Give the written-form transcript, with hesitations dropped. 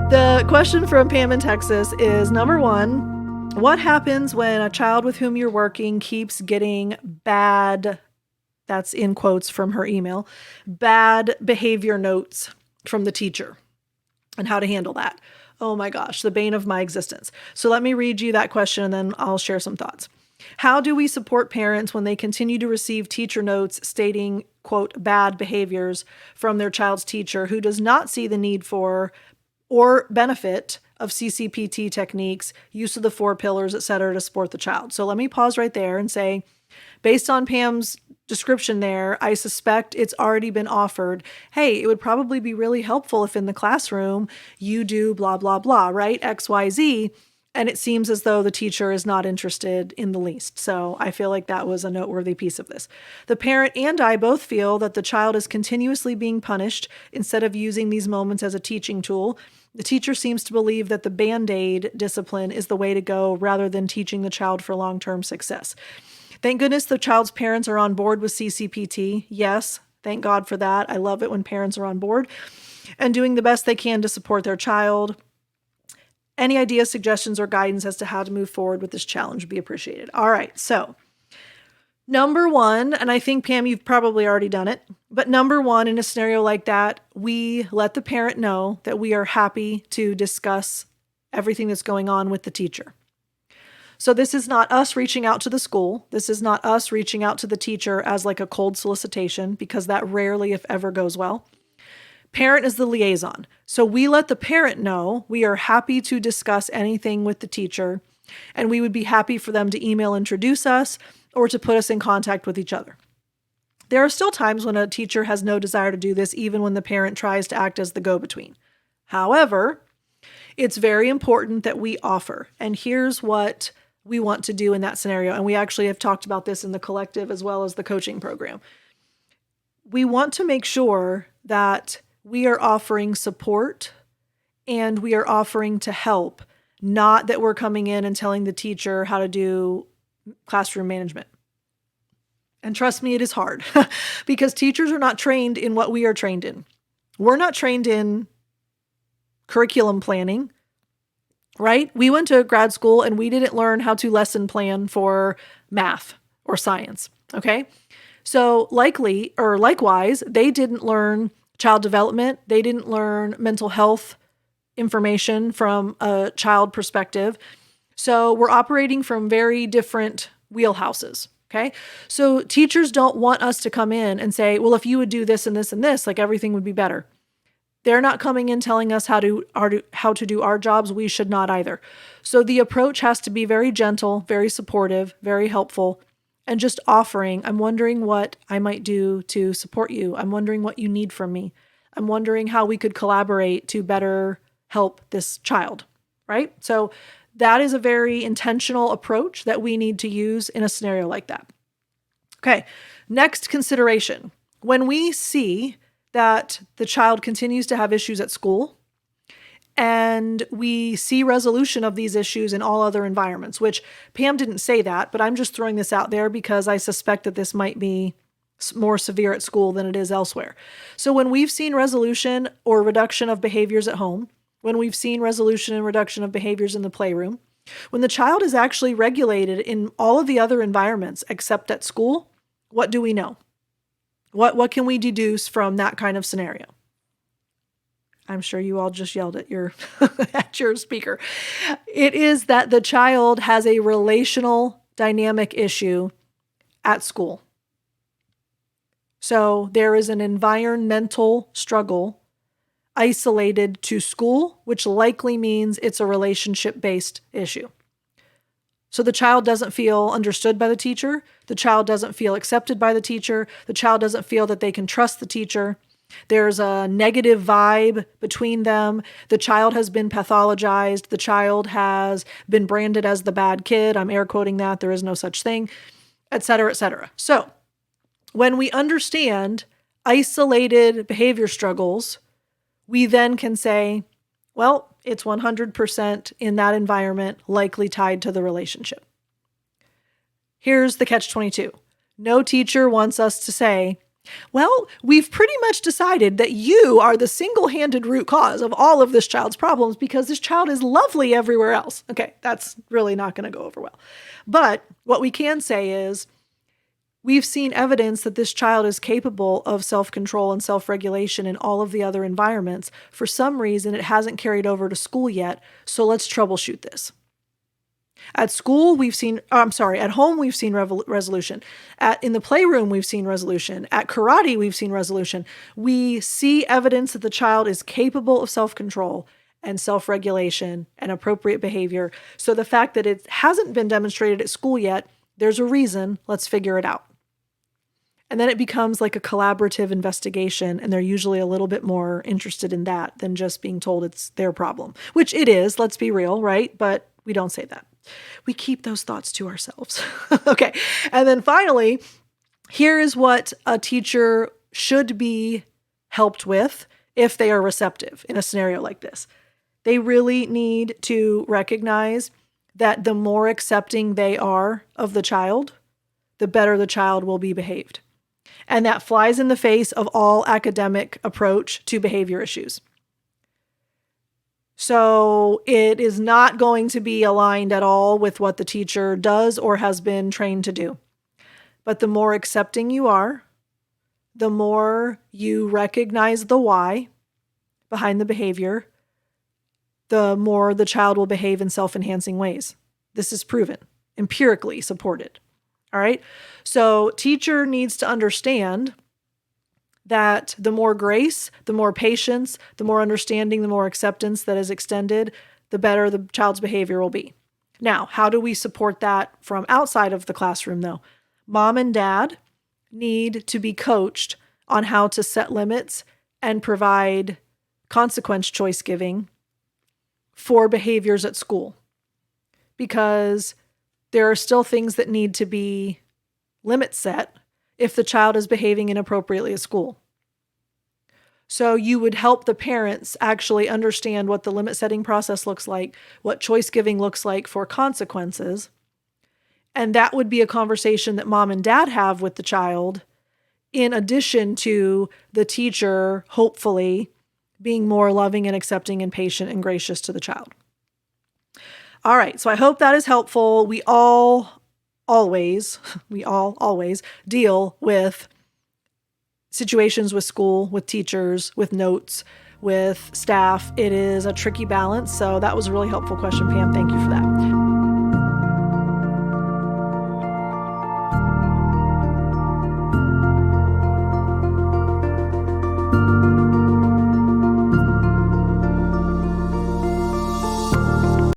The question from Pam in Texas is, number one, what happens when a child with whom you're working keeps getting bad, that's in quotes from her email, bad behavior notes from the teacher, and how to handle that? Oh my gosh, the bane of my existence. So let me read you that question and then I'll share some thoughts. How do we support parents when they continue to receive teacher notes stating, quote, bad behaviors from their child's teacher who does not see the need for or benefit of CCPT techniques, use of the 4 pillars, et cetera, to support the child? So let me pause right there and say, based on Pam's description there, I suspect it's already been offered. Hey, it would probably be really helpful if in the classroom you do blah, blah, blah, right? X, Y, Z. And it seems as though the teacher is not interested in the least. So I feel like that was a noteworthy piece of this. The parent and I both feel that the child is continuously being punished instead of using these moments as a teaching tool. The teacher seems to believe that the Band-Aid discipline is the way to go rather than teaching the child for long-term success. Thank goodness the child's parents are on board with CCPT. Yes, thank God for that. I love it when parents are on board and doing the best they can to support their child. Any ideas, suggestions, or guidance as to how to move forward with this challenge would be appreciated. All right, so number one, and I think, Pam, you've probably already done it, but number one, in a scenario like that, we let the parent know that we are happy to discuss everything that's going on with the teacher. So this is not us reaching out to the school. This is not us reaching out to the teacher as like a cold solicitation, because that rarely, if ever, goes well. Parent is the liaison. So we let the parent know we are happy to discuss anything with the teacher, and we would be happy for them to email introduce us or to put us in contact with each other. There are still times when a teacher has no desire to do this, even when the parent tries to act as the go-between. However, it's very important that we offer. And here's what we want to do in that scenario. And we actually have talked about this in the collective as well as the coaching program. We want to make sure that we are offering support and we are offering to help, not that we're coming in and telling the teacher how to do classroom management. And trust me, it is hard because teachers are not trained in what we are trained in. We're not trained in curriculum planning, right? We went to grad school and we didn't learn how to lesson plan for math or science, okay? So likewise, they didn't learn child development. They didn't learn mental health information from a child perspective. So we're operating from very different wheelhouses. Okay. So teachers don't want us to come in and say, well, if you would do this and this and this, like everything would be better. They're not coming in telling us how to do our jobs. We should not either. So the approach has to be very gentle, very supportive, very helpful, and just offering, I'm wondering what I might do to support you. I'm wondering what you need from me. I'm wondering how we could collaborate to better help this child, right? So that is a very intentional approach that we need to use in a scenario like that. Okay, next consideration. When we see that the child continues to have issues at school and we see resolution of these issues in all other environments, which Pam didn't say that, but I'm just throwing this out there because I suspect that this might be more severe at school than it is elsewhere. So when we've seen resolution or reduction of behaviors at home, when we've seen resolution and reduction of behaviors in the playroom, when the child is actually regulated in all of the other environments except at school, what do we know? What can we deduce from that kind of scenario? I'm sure you all just yelled at your at your speaker. It is that the child has a relational dynamic issue at school. So there is an environmental struggle isolated to school, which likely means it's a relationship-based issue. So the child doesn't feel understood by the teacher. The child doesn't feel accepted by the teacher. The child doesn't feel that they can trust the teacher. There's a negative vibe between them. The child has been pathologized. The child has been branded as the bad kid. I'm air quoting that. There is no such thing, et cetera, et cetera. So when we understand isolated behavior struggles, we then can say, well, it's 100% in that environment, likely tied to the relationship. Here's the catch-22. No teacher wants us to say, Well, we've pretty much decided that you are the single-handed root cause of all of this child's problems because this child is lovely everywhere else. Okay, that's really not going to go over well. But what we can say is we've seen evidence that this child is capable of self-control and self-regulation in all of the other environments. For some reason, it hasn't carried over to school yet, so let's troubleshoot this. At school, at home, we've seen resolution. In the playroom, we've seen resolution. At karate, we've seen resolution. We see evidence that the child is capable of self-control and self-regulation and appropriate behavior. So the fact that it hasn't been demonstrated at school yet, there's a reason. Let's figure it out. And then it becomes like a collaborative investigation, and they're usually a little bit more interested in that than just being told it's their problem, which it is, let's be real, right? But we don't say that. We keep those thoughts to ourselves. Okay. And then finally, here is what a teacher should be helped with if they are receptive in a scenario like this. They really need to recognize that the more accepting they are of the child, the better the child will be behaved. And that flies in the face of all academic approach to behavior issues. So it is not going to be aligned at all with what the teacher does or has been trained to do. But the more accepting you are, the more you recognize the why behind the behavior, the more the child will behave in self-enhancing ways. This is proven, empirically supported. All right. So teacher needs to understand that the more grace, the more patience, the more understanding, the more acceptance that is extended, the better the child's behavior will be. Now, how do we support that from outside of the classroom, though? Mom and dad need to be coached on how to set limits and provide consequence choice giving for behaviors at school, because there are still things that need to be limit set if the child is behaving inappropriately at school. So you would help the parents actually understand what the limit setting process looks like, what choice giving looks like for consequences. And that would be a conversation that mom and dad have with the child, in addition to the teacher, hopefully, being more loving and accepting and patient and gracious to the child. All right, so I hope that is helpful. We all always deal with situations with school, with teachers, with notes, with staff. It is a tricky balance. So that was a really helpful question, Pam. Thank you for that.